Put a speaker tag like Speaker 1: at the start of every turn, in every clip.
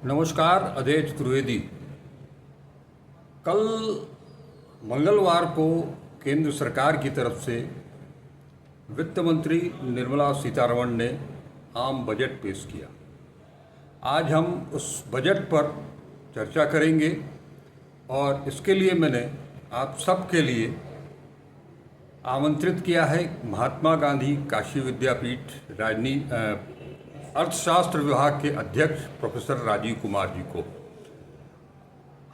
Speaker 1: नमस्कार, अजय चतुर्वेदी। कल मंगलवार को केंद्र सरकार की तरफ से वित्त मंत्री निर्मला सीतारमण ने आम बजट पेश किया। आज हम उस बजट पर चर्चा करेंगे और इसके लिए मैंने आप सबके लिए आमंत्रित किया है महात्मा गांधी काशी विद्यापीठ अर्थशास्त्र विभाग के अध्यक्ष प्रोफेसर राजीव कुमार जी को।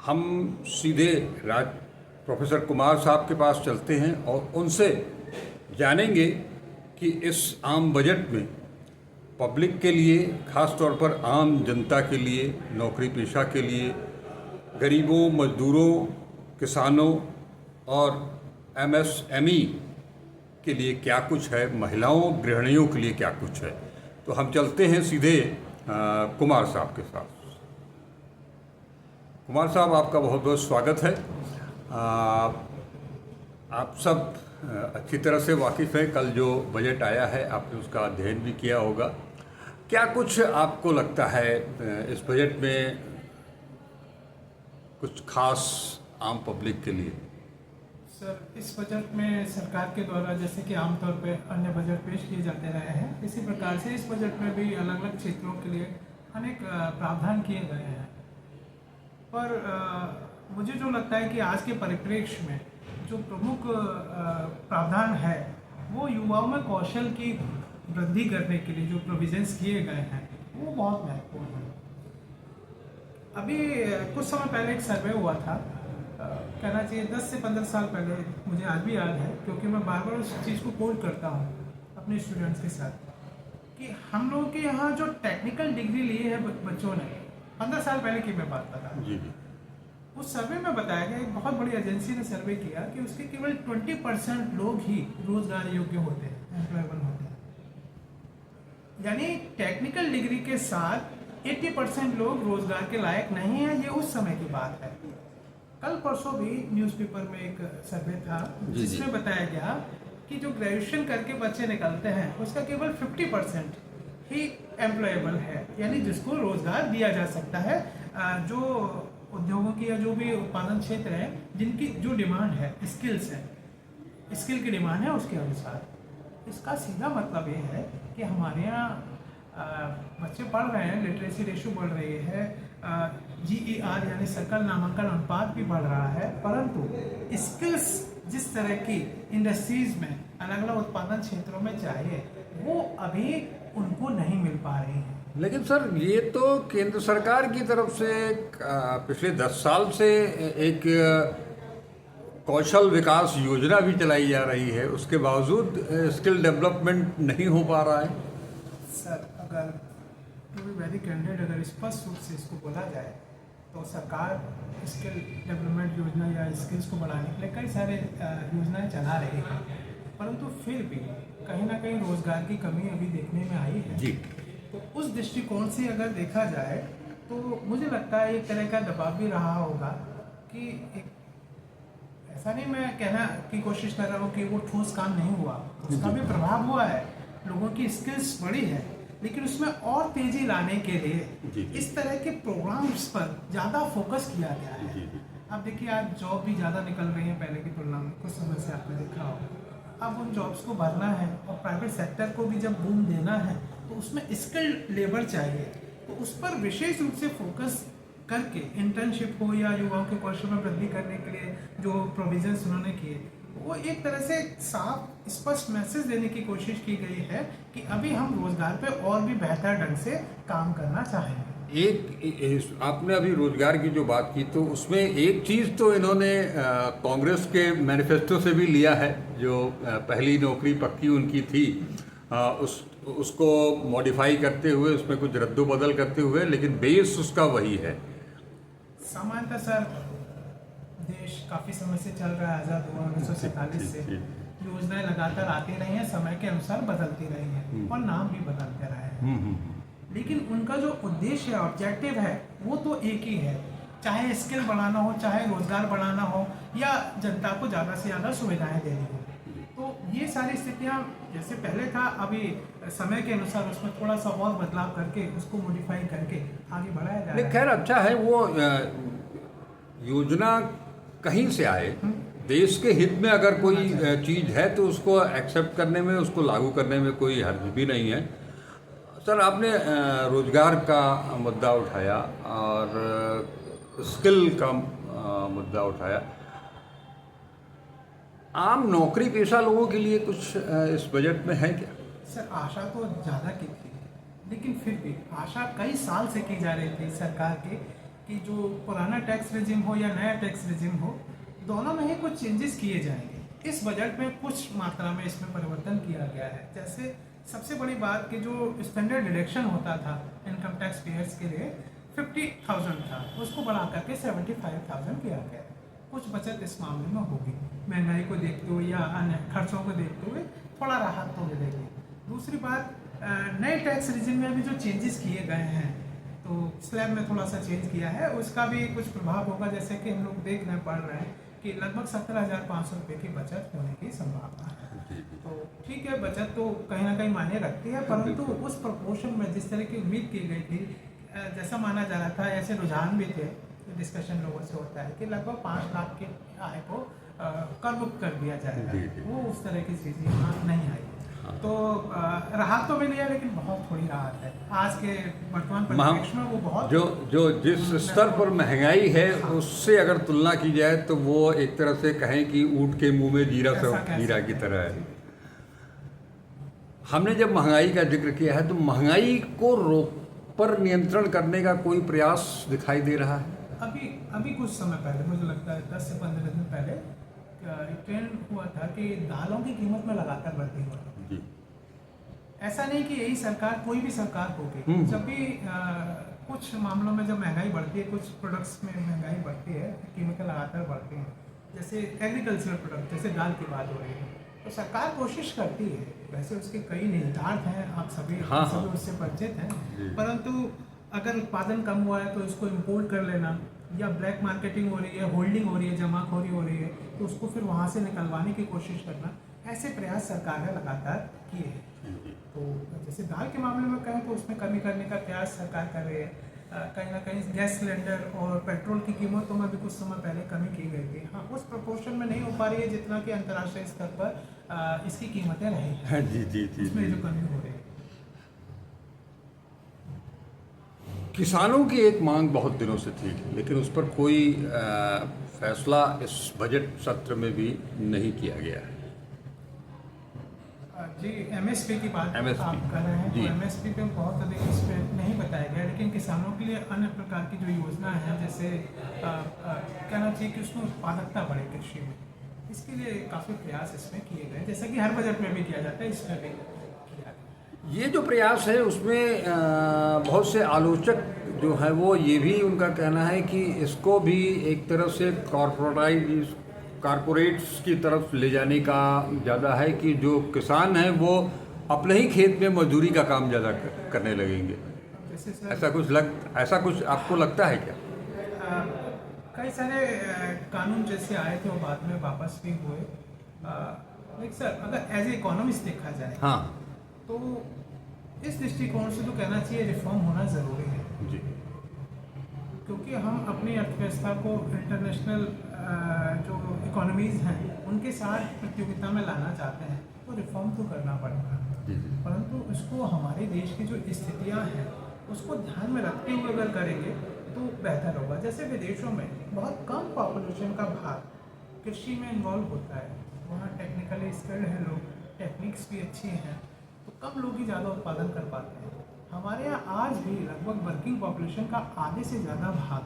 Speaker 1: हम सीधे प्रोफेसर कुमार साहब के पास चलते हैं और उनसे जानेंगे कि इस आम बजट में पब्लिक के लिए, ख़ास तौर पर आम जनता के लिए, नौकरी पेशा के लिए, गरीबों, मजदूरों, किसानों और एमएसएमई के लिए क्या कुछ है, महिलाओं, गृहिणियों के लिए क्या कुछ है। तो हम चलते हैं सीधे कुमार साहब के साथ। कुमार साहब, आपका बहुत बहुत स्वागत है। आप सब अच्छी तरह से वाकिफ़ हैं, कल जो बजट आया है आपने उसका अध्ययन भी किया होगा। क्या कुछ आपको लगता है इस बजट में कुछ खास आम पब्लिक के लिए?
Speaker 2: सर, इस बजट में सरकार के द्वारा जैसे कि आमतौर पे अन्य बजट पेश किए जाते रहे हैं, इसी प्रकार से इस बजट में भी अलग अलग क्षेत्रों के लिए अनेक प्रावधान किए गए हैं। पर मुझे जो लगता है कि आज के परिप्रेक्ष्य में जो प्रमुख प्रावधान है वो युवाओं में कौशल की वृद्धि करने के लिए जो प्रोविजंस किए गए हैं वो बहुत महत्वपूर्ण है। अभी कुछ समय पहले एक सर्वे हुआ था, कहना चाहिए 10 से 15 साल पहले, मुझे आज भी याद है क्योंकि मैं बार बार उस चीज़ को कोट करता हूँ अपने स्टूडेंट्स के साथ, कि हम लोगों के यहाँ जो टेक्निकल डिग्री लिए है बच्चों ने, 15 साल पहले की मैं बात बता रहा हूँ, उस सर्वे में बताया गया, एक बहुत बड़ी एजेंसी ने सर्वे किया कि उसके केवल 20% लोग ही रोजगार योग्य होते हैं, एम्प्लॉयबल होते हैं। यानी टेक्निकल डिग्री के साथ 80% लोग रोजगार के लायक नहीं है। ये उस समय की बात है। कल परसों भी न्यूज़पेपर में एक सर्वे था जिसमें बताया गया कि जो ग्रेजुएशन करके बच्चे निकलते हैं उसका केवल 50% ही एम्प्लॉयबल है, यानी जिसको रोजगार दिया जा सकता है। जो उद्योगों की या जो भी उत्पादन क्षेत्र है जिनकी जो डिमांड है, स्किल्स है, स्किल की डिमांड है, उसके अनुसार। इसका सीधा मतलब ये है कि हमारे यहाँ बच्चे पढ़ रहे हैं, लिटरेसी रेशियो बढ़ रही है, GER यानी सकल नामांकन अनुपात भी बढ़ रहा है, परंतु स्किल्स जिस तरह की इंडस्ट्रीज में अलग अलग उत्पादन क्षेत्रों में चाहिए वो अभी उनको नहीं मिल पा रही है।
Speaker 1: लेकिन सर, ये तो केंद्र सरकार की तरफ से पिछले 10 साल से एक कौशल विकास योजना भी चलाई जा रही है, उसके बावजूद स्किल डेवलपमेंट नहीं हो पा रहा है।
Speaker 2: सर, अगर टू बी वेरी कैंडिड, अगर स्पष्ट रूप से इसको बोला जाए तो सरकार स्किल डेवलपमेंट योजना या स्किल्स को बढ़ाने के लिए कई सारे योजनाएं चला रही है, परंतु फिर भी कहीं ना कहीं रोजगार की कमी अभी देखने में आई है जी। तो उस दृष्टिकोण से अगर देखा जाए तो मुझे लगता है एक तरह का दबाव भी रहा होगा कि ऐसा नहीं मैं कहना की कोशिश कर रहा हूँ कि वो ठोस काम नहीं हुआ, उसका भी प्रभाव हुआ है, लोगों की स्किल्स बढ़ी है, लेकिन उसमें और तेजी लाने के लिए इस तरह के प्रोग्राम्स पर ज़्यादा फोकस किया गया है। अब देखिए, आज जॉब भी ज़्यादा निकल रही है पहले की तुलना में, कुछ समय से आपने देखा होगा। अब उन जॉब्स को भरना है और प्राइवेट सेक्टर को भी जब बूम देना है तो उसमें स्किल्ड लेबर चाहिए, तो उस पर विशेष रूप से फोकस करके इंटर्नशिप हो या युवाओं के कौशल में वृद्धि करने के लिए जो प्रोविजंस उन्होंने किए, वो एक तरह से साफ स्पष्ट मैसेज देने की कोशिश की गई है कि अभी हम रोजगार पे और भी बेहतर ढंग से काम करना चाहेंगे।
Speaker 1: आपने अभी रोजगार की जो बात की तो उसमें एक चीज़ तो इन्होंने कांग्रेस के मैनिफेस्टो से भी लिया है, जो पहली नौकरी पक्की उनकी थी, उसको मॉडिफाई करते हुए, उसमें कुछ रद्दोबदल करते हुए, लेकिन बेस उसका वही है।
Speaker 2: सामान्यतः सर, देश काफ़ी समय से चल रहा है, आज़ाद हुआ 1947 से, योजनाएं लगातार आती रही हैं, समय के अनुसार बदलती रही हैं और नाम भी बदलते रहे हैं, लेकिन उनका जो उद्देश्य है, ऑब्जेक्टिव है, वो तो एक ही है, चाहे स्किल बढ़ाना हो, चाहे रोजगार बढ़ाना हो या जनता को ज़्यादा से ज़्यादा सुविधाएं देनी हो। तो ये सारी स्थितियाँ जैसे पहले था, अभी समय के अनुसार उसमें थोड़ा सा और बदलाव करके उसको मॉडिफाई करके आगे बढ़ाया जा जा
Speaker 1: नहीं,
Speaker 2: रहा
Speaker 1: खैर अच्छा है वो योजना कहीं से आए, देश के हित में अगर कोई चीज़ है तो उसको एक्सेप्ट करने में, उसको लागू करने में कोई हर्ज भी नहीं है। सर, आपने रोजगार का मुद्दा उठाया और स्किल का मुद्दा उठाया। आम नौकरी पेशा लोगों के लिए कुछ इस बजट में है क्या?
Speaker 2: सर, आशा तो ज़्यादा की थी, लेकिन फिर भी आशा कई साल से की जा रही थी सरकार की कि जो पुराना टैक्स रेजिम हो या नया टैक्स रेजिम हो, दोनों में ही कुछ चेंजेस किए जाएंगे। इस बजट में कुछ मात्रा में इसमें परिवर्तन किया गया है। जैसे सबसे बड़ी बात कि जो स्टैंडर्ड डिडक्शन होता था इनकम टैक्स पेयर्स के लिए 50,000 था, उसको बढ़ा करके 75,000 किया गया है। कुछ बचत इस मामले में होगी, महंगाई को देखते हुए या अन्य खर्चों को देखते हुए थोड़ा राहत तो मिलेगी। दूसरी बात, नए टैक्स रेजिम में भी जो चेंजेस किए गए हैं, तो स्लैब में थोड़ा सा चेंज किया है, उसका भी कुछ प्रभाव होगा। जैसे कि हम लोग देख रहे पढ़ रहे हैं कि लगभग 17,500 रुपये की बचत होने की संभावना है। तो ठीक है, बचत तो कहीं ना कहीं मायने रखती है, परंतु उस प्रपोर्शन में जिस तरह की उम्मीद की गई थी, जैसा माना जा रहा था, ऐसे रुझान भी थे, डिस्कशन लोगों से होता है कि लगभग 5 लाख के आय को कर मुक्त कर दिया जाएगा। वो उस तरह की चीज़ यहाँ नहीं आई। तो राहत तो मिली है, लेकिन बहुत थोड़ी राहत है आज के वर्तमान परिप्रेक्ष्य में। वो बहुत
Speaker 1: जो जिस स्तर पर महंगाई है उससे अगर तुलना की जाए तो वो एक तरह से कहें कि ऊँट के मुंह में जीरा जीरा की तरह है। हमने जब महंगाई का जिक्र किया है तो महंगाई को पर नियंत्रण करने का कोई प्रयास दिखाई दे रहा है?
Speaker 2: अभी कुछ समय पहले, मुझे लगता है 10 से 15 दिन पहले ट्रेंड हुआ था कि दालों की कीमत में लगातार वृद्धि हो रही है। ऐसा नहीं कि यही सरकार, कोई भी सरकार होगी, जब भी कुछ मामलों में जब महंगाई बढ़ती है, कुछ प्रोडक्ट्स में महंगाई बढ़ती है, कीमतें लगातार बढ़ती हैं। जैसे एग्रीकल्चरल प्रोडक्ट, जैसे दाल की बात हो रही है, तो सरकार कोशिश करती है, वैसे उसके कई निहितार्थ हैं, आप सभी उससे परिचित हैं, परंतु अगर उत्पादन कम हुआ है तो इसको इम्पोर्ट कर लेना, या ब्लैक मार्केटिंग हो रही है, होल्डिंग हो रही है, जमाखोरी हो रही है, तो उसको फिर वहाँ से निकलवाने की कोशिश करना, ऐसे प्रयास सरकार ने लगातार किए हैं। तो जैसे दाल के मामले में कहें तो उसमें कमी करने का प्रयास सरकार कर रही है। कहीं ना कहीं गैस सिलेंडर और पेट्रोल की कीमतों में भी कुछ समय पहले कमी की गई थी। हाँ, उस प्रोपोर्शन में नहीं हो पा रही है जितना कि अंतर्राष्ट्रीय स्तर पर इसकी कीमतें रही हैं।
Speaker 1: जी,
Speaker 2: इसमें जो कमी हो रही है।
Speaker 1: किसानों की एक मांग बहुत दिनों से थी, लेकिन उस पर कोई फैसला इस बजट सत्र में भी नहीं किया गया है।
Speaker 2: जी, एमएसपी की बात आप कर रहे हैं, तो एमएसपी पे बहुत अधिक इस पर नहीं बताया गया, लेकिन किसानों के लिए अन्य प्रकार की जो योजना है, जैसे कहना चाहिए कि उसमें उत्पादकता बढ़े कृषि में, इसके लिए काफ़ी प्रयास इसमें किए गए, जैसा कि हर बजट में भी किया जाता है, इसमें भी किया गया।
Speaker 1: ये जो प्रयास है उसमें बहुत से आलोचक जो है वो ये भी उनका कहना है कि इसको भी एक तरह से कारपोरेट्स की तरफ ले जाने का ज़्यादा है, कि जो किसान हैं वो अपने ही खेत में मजदूरी का काम ज़्यादा करने लगेंगे। ऐसा कुछ आपको लगता है क्या?
Speaker 2: कई सारे कानून जैसे आए थे वो बाद में वापस भी हुए, लेकिन सर अगर एज ए इकोनॉमिस्ट देखा जाए,
Speaker 1: हाँ,
Speaker 2: तो इस दृष्टिकोण से तो कहना चाहिए रिफॉर्म होना ज़रूरी है
Speaker 1: जी,
Speaker 2: क्योंकि हम अपनी अर्थव्यवस्था को इंटरनेशनल जो इकोनॉमीज़ हैं उनके साथ प्रतियोगिता में लाना चाहते हैं, तो रिफॉर्म तो करना पड़ेगा, परंतु उसको हमारे देश की जो स्थितियां हैं उसको ध्यान में रखते हुए अगर करेंगे तो बेहतर होगा। जैसे विदेशों में बहुत कम पॉपुलेशन का भाग कृषि में इन्वॉल्व होता है, वहाँ टेक्निकली स्किल्ड हैं लोग, टेक्निक्स भी अच्छी हैं, तो कम लोग ही ज़्यादा उत्पादन कर पाते हैं। हमारे यहाँ आज भी लगभग वर्किंग पॉपुलेशन का आधे से ज़्यादा भाग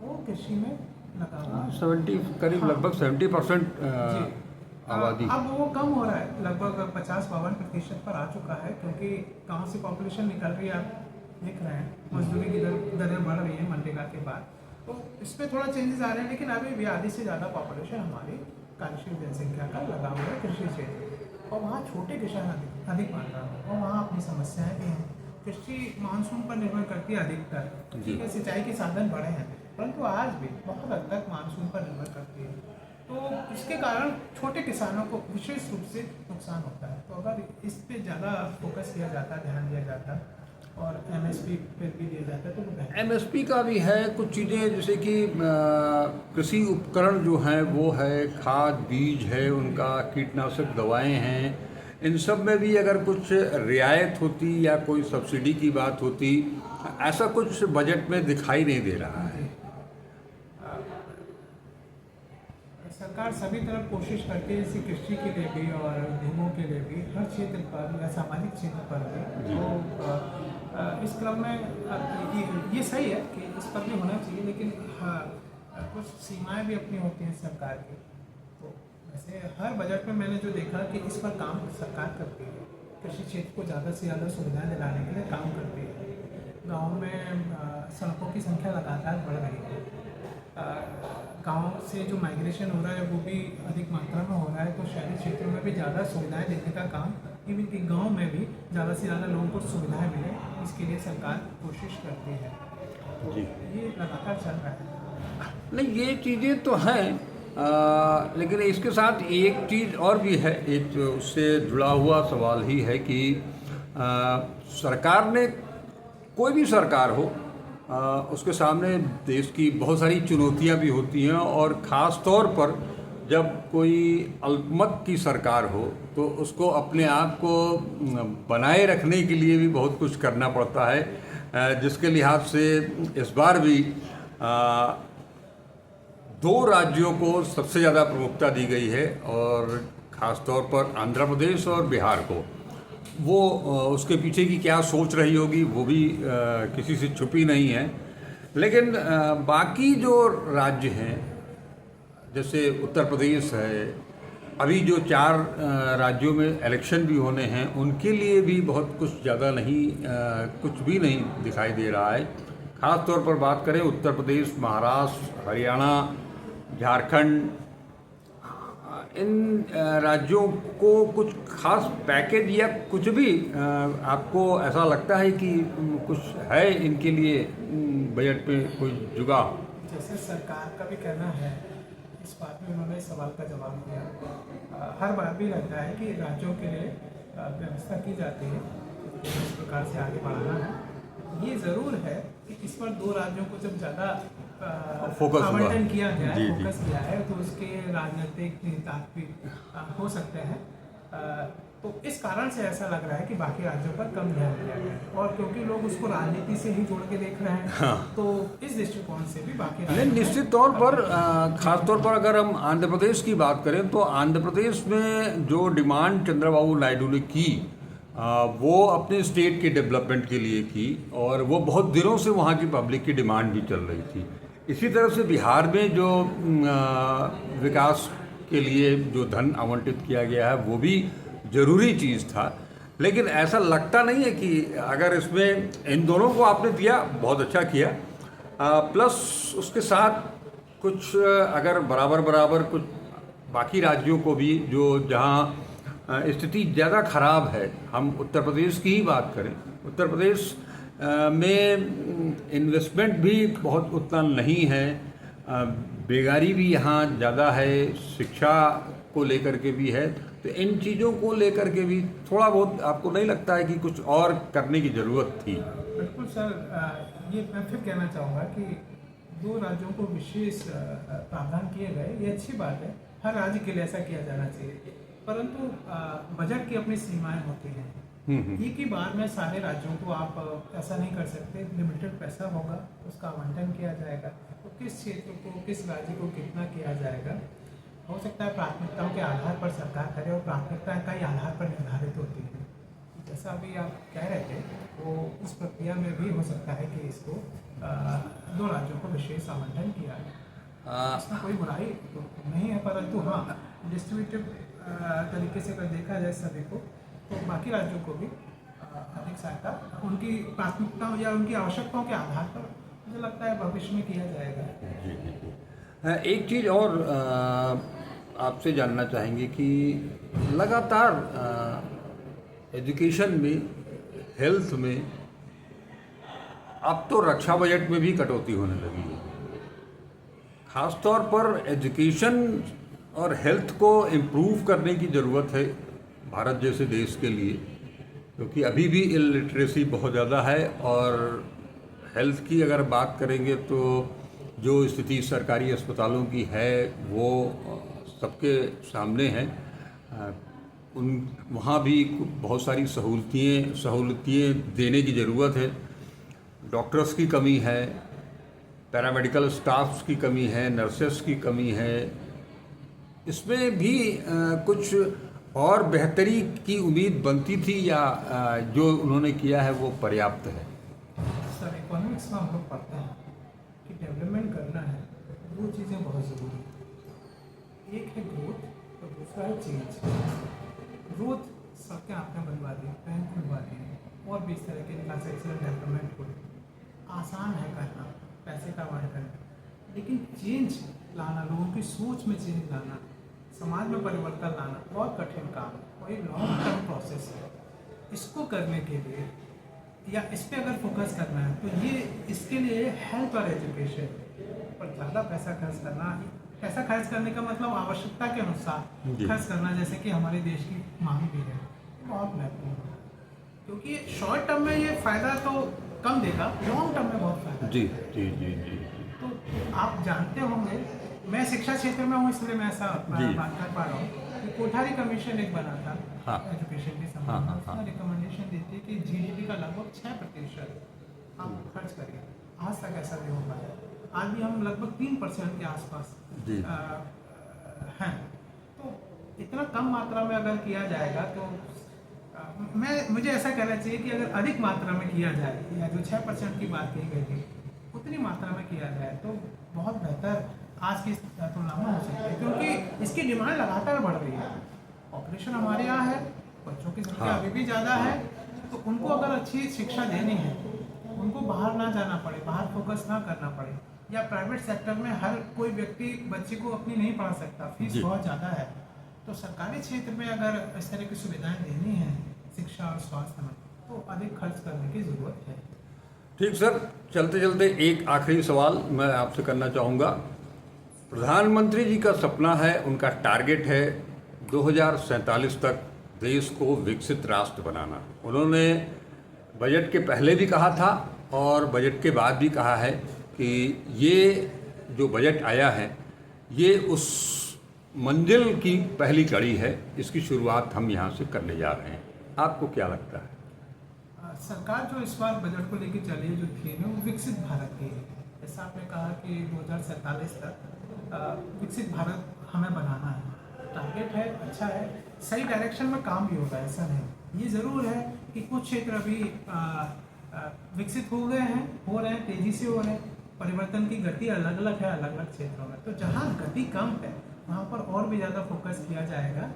Speaker 2: वो कृषि में लगा हुआ है।
Speaker 1: 70 करीब लगभग 70% आबादी।
Speaker 2: अब वो कम हो रहा है, लगभग 50-52% पर आ चुका है, क्योंकि गांव से पॉपुलेशन निकल रही है, आप देख रहे हैं मजदूरी की दरें बढ़ रही है मनरेगा के बाद, तो इसमें थोड़ा चेंजेस आ रहे हैं, लेकिन अभी भी आधी से ज़्यादा पॉपुलेशन हमारी कार्यशील जनसंख्या का लगा हुआ है कृषि क्षेत्र, और वहाँ छोटे किसान अधिक मात्रा में, और वहाँ अपनी समस्याएँ भी हैं। कृषि मानसून पर निर्भर करती है अधिकतर, ठीक है, सिंचाई के साधन बड़े हैं, परंतु आज भी बहुत हद तक मानसून पर निर्भर करती है, तो इसके कारण छोटे किसानों को विशेष रूप से नुकसान होता है। तो अगर इस पे ज़्यादा फोकस किया जाता, ध्यान दिया जाता और एमएसपी पे भी दिया जाता है, तो वो बेहतर।
Speaker 1: एमएसपी का भी है, कुछ चीज़ें जैसे कि कृषि उपकरण जो हैं वो है, खाद बीज है, उनका कीटनाशक दवाएं हैं, इन सब में भी अगर कुछ रियायत होती या कोई सब्सिडी की बात होती, ऐसा कुछ बजट में दिखाई नहीं दे रहा है।
Speaker 2: सरकार सभी तरफ कोशिश करती है, जैसे कृषि के लिए भी और उद्योगों के लिए भी, हर क्षेत्र पर या सामाजिक क्षेत्र पर भी। तो इस क्रम में ये सही है कि इस पर भी होना चाहिए, लेकिन कुछ सीमाएं भी अपनी होती हैं सरकार की। तो वैसे हर बजट में मैंने जो देखा कि इस पर काम सरकार करती है, कृषि क्षेत्र को ज़्यादा से ज़्यादा सुविधाएँ दिलाने के लिए काम करती है। गाँव में सड़कों की संख्या लगातार बढ़ रही है, गांव से जो माइग्रेशन हो रहा है वो भी अधिक मात्रा में हो रहा है, तो शहरी क्षेत्रों में भी ज़्यादा सुविधाएं देने का काम, इवन कि गांव में भी ज़्यादा से ज़्यादा लोगों को सुविधाएं मिले, इसके लिए सरकार कोशिश करती है। तो
Speaker 1: जी।
Speaker 2: ये लगातार चल रहा है।
Speaker 1: नहीं, ये चीज़ें तो हैं, लेकिन इसके साथ एक चीज़ और भी है, एक जो उससे जुड़ा हुआ सवाल ही है कि सरकार ने, कोई भी सरकार हो, उसके सामने देश की बहुत सारी चुनौतियां भी होती हैं, और ख़ास तौर पर जब कोई अल्पमत की सरकार हो तो उसको अपने आप को बनाए रखने के लिए भी बहुत कुछ करना पड़ता है, जिसके लिहाज से इस बार भी दो राज्यों को सबसे ज़्यादा प्रमुखता दी गई है, और ख़ास तौर पर आंध्र प्रदेश और बिहार को। वो उसके पीछे की क्या सोच रही होगी वो भी किसी से छुपी नहीं है। लेकिन बाकी जो राज्य हैं, जैसे उत्तर प्रदेश है, अभी जो 4 राज्यों में इलेक्शन भी होने हैं, उनके लिए भी बहुत कुछ ज़्यादा नहीं, कुछ भी नहीं दिखाई दे रहा है। ख़ास तौर पर बात करें उत्तर प्रदेश, महाराष्ट्र, हरियाणा, झारखंड, इन राज्यों को कुछ खास पैकेज या कुछ भी आपको ऐसा लगता है कि कुछ है इनके लिए बजट पे कोई जुगाड़?
Speaker 2: जैसे सरकार का भी कहना है, इस बात में उन्होंने सवाल का जवाब दिया, हर बार भी रहता है कि राज्यों के लिए व्यवस्था की जाती है, इस प्रकार से आगे बढ़ाना है। ये ज़रूर है कि इस पर 2 राज्यों को जब ज़्यादा
Speaker 1: फोकस
Speaker 2: आवंटन किया गया है,
Speaker 1: जी,
Speaker 2: फोकस किया है, तो उसके राजनीतिक निहितार्थ भी हो सकते हैं। तो इस कारण से ऐसा लग रहा है कि बाकी राज्यों पर कम ध्यान दिया गया है, और क्योंकि लोग उसको राजनीति से ही जोड़ के देख रहे हैं,
Speaker 1: हाँ।
Speaker 2: तो इस दृष्टिकोण से भी बाकी
Speaker 1: नहीं, निश्चित तौर पर खास तौर पर अगर हम आंध्र प्रदेश की बात करें तो आंध्र प्रदेश में जो डिमांड चंद्रबाबू नायडू ने की, वो अपने स्टेट के डेवलपमेंट के लिए की, और वो बहुत दिनों से वहाँ की पब्लिक की डिमांड भी चल रही थी। इसी तरह से बिहार में जो विकास के लिए जो धन आवंटित किया गया है वो भी ज़रूरी चीज़ था, लेकिन ऐसा लगता नहीं है कि अगर इसमें इन दोनों को आपने दिया, बहुत अच्छा किया, प्लस उसके साथ कुछ अगर बराबर बराबर कुछ बाकी राज्यों को भी, जो जहाँ स्थिति ज़्यादा ख़राब है, हम उत्तर प्रदेश की ही बात करें, उत्तर प्रदेश में इन्वेस्टमेंट भी बहुत उतना नहीं है, बेकारी भी यहाँ ज़्यादा है, शिक्षा को लेकर के भी है, तो इन चीज़ों को लेकर के भी थोड़ा बहुत आपको नहीं लगता है कि कुछ और करने की ज़रूरत थी?
Speaker 2: बिल्कुल सर, ये मैं फिर कहना चाहूँगा कि 2 राज्यों को विशेष प्रावधान किए गए, ये अच्छी बात है, हर राज्य के लिए ऐसा किया जाना चाहिए, परंतु बजट की अपनी सीमाएं होती हैं। एक ही बार में सारे राज्यों को आप ऐसा नहीं कर सकते, लिमिटेड पैसा होगा, उसका आवंटन किया जाएगा, तो किस क्षेत्र को, किस राज्य को कितना किया जाएगा, हो सकता है प्राथमिकताओं के आधार पर सरकार करे, और प्राथमिकता का ही आधार पर निर्धारित होती है। जैसा अभी आप कह रहे थे, वो उस प्रक्रिया में भी हो सकता है कि इसको 2 राज्यों को विशेष आवंटन किया है। इसमें कोई बुराई तो नहीं है, परंतु हाँ, डिस्ट्रीब्यूटिव तरीके से अगर देखा जाए सभी को, तो बाकी राज्यों को भी अधिक सहायता उनकी प्राथमिकताओं या उनकी आवश्यकताओं के आधार पर मुझे लगता है भविष्य में किया जाएगा।
Speaker 1: जी जी जी। एक चीज़ और आपसे जानना चाहेंगे कि लगातार एजुकेशन में, हेल्थ में, अब तो रक्षा बजट में भी कटौती होने लगी है। ख़ास तौर पर एजुकेशन और हेल्थ को इम्प्रूव करने की ज़रूरत है भारत जैसे देश के लिए, क्योंकि अभी भी इलिटरेसी बहुत ज़्यादा है। और हेल्थ की अगर बात करेंगे तो जो स्थिति सरकारी अस्पतालों की है वो सबके सामने है। उन वहाँ भी बहुत सारी सहूलतें देने की ज़रूरत है। डॉक्टर्स की कमी है, पैरामेडिकल स्टाफ्स की कमी है, नर्सेस की कमी है। इसमें भी कुछ और बेहतरी की उम्मीद बनती थी या जो उन्होंने किया है वो पर्याप्त है?
Speaker 2: सर, इकोनॉमिक्स में हम लोग पढ़ते हैं कि डेवलपमेंट करना है, दो चीज़ें बहुत ज़रूरी हैं। एक है ग्रोथ और दूसरा है चेंज। ग्रोथ सड़कें आपने बनवा दी, बैंक खुलवा दिए और भी इस तरह के इंफ्रास्ट्रक्चर डेवलपमेंट को आसान है करना, पैसे का वाड़ करना, लेकिन चेंज लाना, लोगों की सोच में चेंज लाना, समाज में परिवर्तन लाना बहुत कठिन काम है और एक लॉन्ग टर्म प्रोसेस है। इसको करने के लिए या इस पे अगर फोकस करना है तो ये इसके लिए हेल्थ और एजुकेशन पर ज़्यादा पैसा खर्च करना। पैसा खर्च करने का मतलब आवश्यकता के अनुसार खर्च करना, जैसे कि हमारे देश की मांग भी है, बहुत महत्वपूर्ण है। क्योंकि शॉर्ट टर्म में ये फ़ायदा तो कम देगा, लॉन्ग टर्म में बहुत फ़ायदा।
Speaker 1: जी जी जी जी।
Speaker 2: तो आप जानते होंगे, मैं शिक्षा क्षेत्र में हूँ इसलिए मैं ऐसा बात कर पा रहा हूँ कि कोठारी कमीशन एक बना था। हाँ, एजुकेशन के संबंध में उसने रिकमेंडेशन दी थी कि जीडीपी का लगभग 6% आप खर्च करिए। आज तक ऐसा नहीं हो पाया। आज भी हम लगभग 3% के आसपास हैं। तो इतना कम मात्रा में अगर किया जाएगा तो मुझे ऐसा कहना चाहिए कि अगर अधिक मात्रा में किया जाए, या जो 6% की बात कही गई थी उतनी मात्रा में किया जाए तो बहुत बेहतर आज की तुलना में हो सकती है। क्योंकि इसकी डिमांड लगातार बढ़ रही है। पॉपुलेशन हमारे यहाँ है, बच्चों की संख्या अभी भी ज़्यादा है, तो उनको अगर अच्छी शिक्षा देनी है, उनको बाहर ना जाना पड़े, बाहर फोकस ना करना पड़े, या प्राइवेट सेक्टर में हर कोई व्यक्ति बच्चे को अपनी नहीं पढ़ा सकता, फीस बहुत ज़्यादा है। तो सरकारी क्षेत्र में अगर इस तरह की सुविधाएं देनी है शिक्षा और स्वास्थ्य में, तो अधिक खर्च करने की ज़रूरत है।
Speaker 1: ठीक सर, चलते चलते एक आखिरी सवाल मैं आपसे करना चाहूँगा। प्रधानमंत्री जी का सपना है, उनका टारगेट है 2047 तक देश को विकसित राष्ट्र बनाना। उन्होंने बजट के पहले भी कहा था और बजट के बाद भी कहा है कि ये जो बजट आया है ये उस मंजिल की पहली कड़ी है। इसकी शुरुआत हम यहाँ से करने जा रहे हैं। आपको क्या लगता है?
Speaker 2: सरकार जो इस बार बजट को लेकर चली है, जो थीम है वो विकसित भारत की है। जैसा आपने कहा कि 2047 तक विकसित भारत हमें बनाना है। टारगेट है, अच्छा है, सही डायरेक्शन में काम भी होगा, ऐसा नहीं। ये ज़रूर है कि कुछ क्षेत्र अभी विकसित हो गए हैं, हो रहे हैं, तेज़ी से हो रहे हैं। परिवर्तन की गति अलग अलग है अलग अलग क्षेत्रों में। तो जहाँ गति कम है वहाँ पर और भी ज़्यादा फोकस किया जाएगा।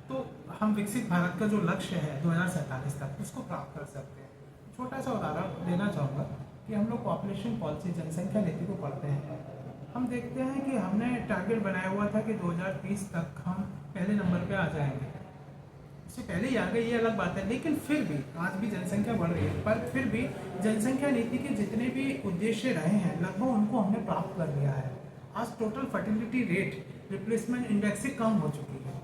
Speaker 2: तो हम विकसित भारत का जो लक्ष्य है 2047 तक, उसको प्राप्त कर सकते हैं। छोटा सा उदाहरण देना चाहूँगा कि हम लोग पॉपुलेशन पॉलिसी, जनसंख्या नीति को पढ़ते हैं। हम देखते हैं कि हमने टारगेट बनाया हुआ था कि 2030 तक हम पहले नंबर पे आ जाएंगे। इससे पहले ही आ गए, ये अलग बात है, लेकिन फिर भी आज भी जनसंख्या बढ़ रही है। पर फिर भी जनसंख्या नीति के जितने भी उद्देश्य रहे हैं लगभग उनको हमने प्राप्त कर लिया है। आज total fertility rate replacement index से कम हो चुकी है।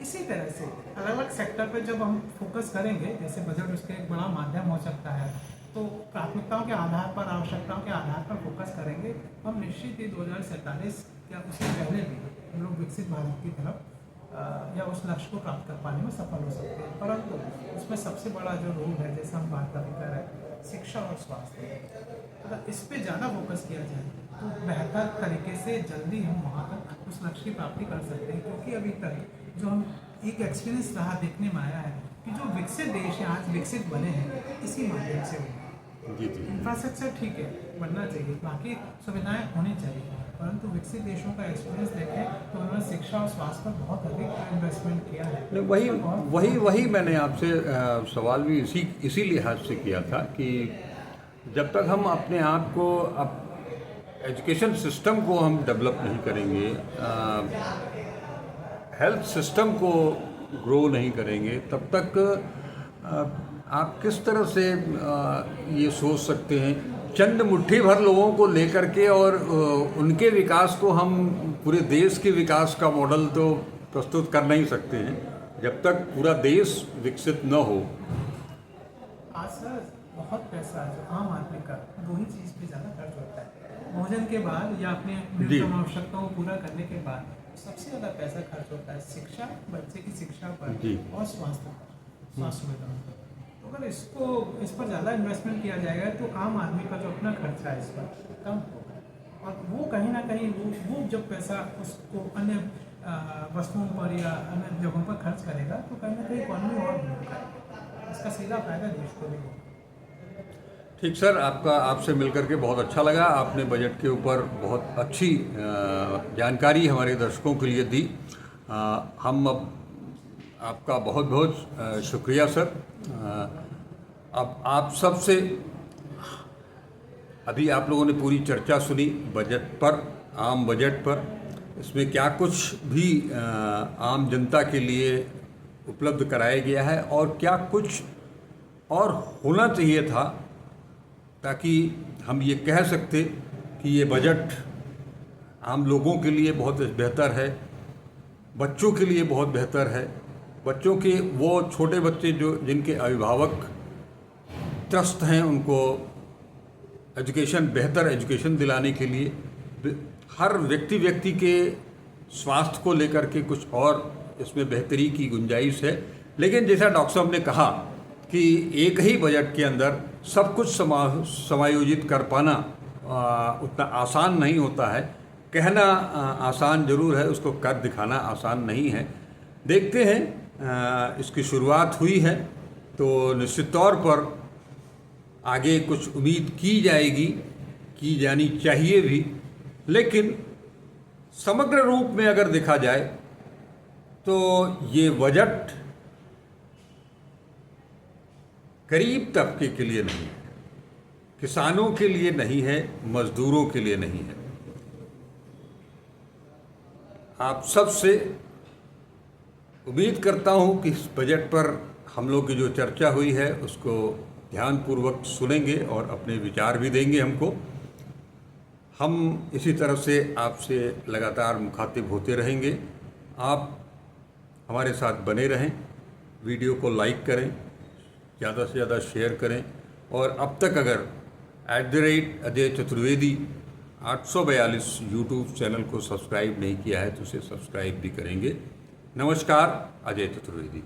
Speaker 2: इसी तरह से अलग अलग सेक्टर पर जब हम फोकस करेंगे, जैसे बजट उसके एक बड़ा माध्यम हो सकता है, तो प्राथमिकताओं के आधार पर, आवश्यकताओं के आधार पर फोकस करेंगे, हम निश्चित ही 2047 या उससे पहले भी हम लोग विकसित भारत की तरफ या उस लक्ष्य को प्राप्त कर पाने में सफल हो सकते हैं। परंतु उसमें सबसे बड़ा जो रोल है, जैसे हम बात अभी कर रहे हैं, शिक्षा और स्वास्थ्य, अगर इस पर ज़्यादा फोकस किया जाए तो बेहतर तरीके से जल्दी हम वहाँ तक उस लक्ष्य की प्राप्ति कर सकते हैं। क्योंकि अभी तक जो हम एक एक्सपीरियंस रहा देखने में आया है कि जो विकसित देश हैं आज विकसित बने हैं इसी माध्यम से हुए। इंफ्रास्ट्रक्चर ठीक है, बनना चाहिए, बाकी सुविधाएं होनी चाहिए, परंतु विकसित देशों का एक्सपीरियंस देखें तो उन्होंने शिक्षा और स्वास्थ्य पर बहुत अधिक इन्वेस्टमेंट किया है।
Speaker 1: वही मैंने आपसे सवाल भी इसी लिहाज से किया था कि जब तक हम अपने आप को एजुकेशन सिस्टम को हम डेवलप नहीं करेंगे, हेल्थ सिस्टम को ग्रो नहीं करेंगे, तब तक आप किस तरह से ये सोच सकते हैं चंद मुट्ठी भर लोगों को लेकर के और उनके विकास को हम पूरे देश के विकास का मॉडल तो प्रस्तुत कर नहीं सकते हैं। जब तक पूरा देश विकसित न हो
Speaker 2: आज सर बहुत पैसा जो आम आदमी का दो ही चीज़ पे ज़्यादा खर्च होता है, भोजन के बाद या अपने न्यूनतम आवश्यकताओं को पूरा करने के बाद सबसे ज़्यादा पैसा खर्च होता है शिक्षा, बच्चे की शिक्षा पर
Speaker 1: जी।
Speaker 2: और स्वास्थ्य पर, स्वास्थ्य सुविधाओं पर। तो अगर इस पर ज़्यादा इन्वेस्टमेंट किया जाएगा तो आम आदमी का जो अपना खर्चा है इस पर कम होगा, और वो कहीं ना कहीं वो जब पैसा उसको अन्य वस्तुओं पर या अन्य जगहों पर खर्च करेगा तो कहीं ना कहीं इकॉनमी और ग्रो करेगी, इसका सीधा फायदा देश को भी होगा।
Speaker 1: ठीक सर, आपसे मिलकर के बहुत अच्छा लगा। आपने बजट के ऊपर बहुत अच्छी जानकारी हमारे दर्शकों के लिए दी। हम अब आपका बहुत बहुत शुक्रिया सर। अब आप सबसे अभी आप लोगों ने पूरी चर्चा सुनी बजट पर, आम बजट पर। इसमें क्या कुछ भी आम जनता के लिए उपलब्ध कराया गया है और क्या कुछ और होना चाहिए था, ताकि हम ये कह सकते कि ये बजट आम लोगों के लिए बहुत बेहतर है, बच्चों के लिए बहुत बेहतर है। बच्चों के वो छोटे बच्चे जो जिनके अभिभावक त्रस्त हैं, उनको बेहतर एजुकेशन दिलाने के लिए हर व्यक्ति के स्वास्थ्य को लेकर के कुछ और इसमें बेहतरी की गुंजाइश है। लेकिन जैसा डॉक्टर साहब ने कहा कि एक ही बजट के अंदर सब कुछ समायोजित कर पाना उतना आसान नहीं होता है। कहना आसान जरूर है, उसको कर दिखाना आसान नहीं है। देखते हैं, इसकी शुरुआत हुई है तो निश्चित तौर पर आगे कुछ उम्मीद की जाएगी, की जानी चाहिए भी। लेकिन समग्र रूप में अगर देखा जाए तो ये बजट गरीब तबके के लिए नहीं है, किसानों के लिए नहीं है, मजदूरों के लिए नहीं है। आप सबसे उम्मीद करता हूँ कि इस बजट पर हम लोग की जो चर्चा हुई है उसको ध्यानपूर्वक सुनेंगे और अपने विचार भी देंगे हमको। हम इसी तरह से आपसे लगातार मुखातिब होते रहेंगे। आप हमारे साथ बने रहें, वीडियो को लाइक करें, ज़्यादा से ज़्यादा शेयर करें, और अब तक अगर @अजय चतुर्वेदी 842 यूट्यूब चैनल को सब्सक्राइब नहीं किया है तो उसे सब्सक्राइब भी करेंगे। नमस्कार, अजय चतुर्वेदी।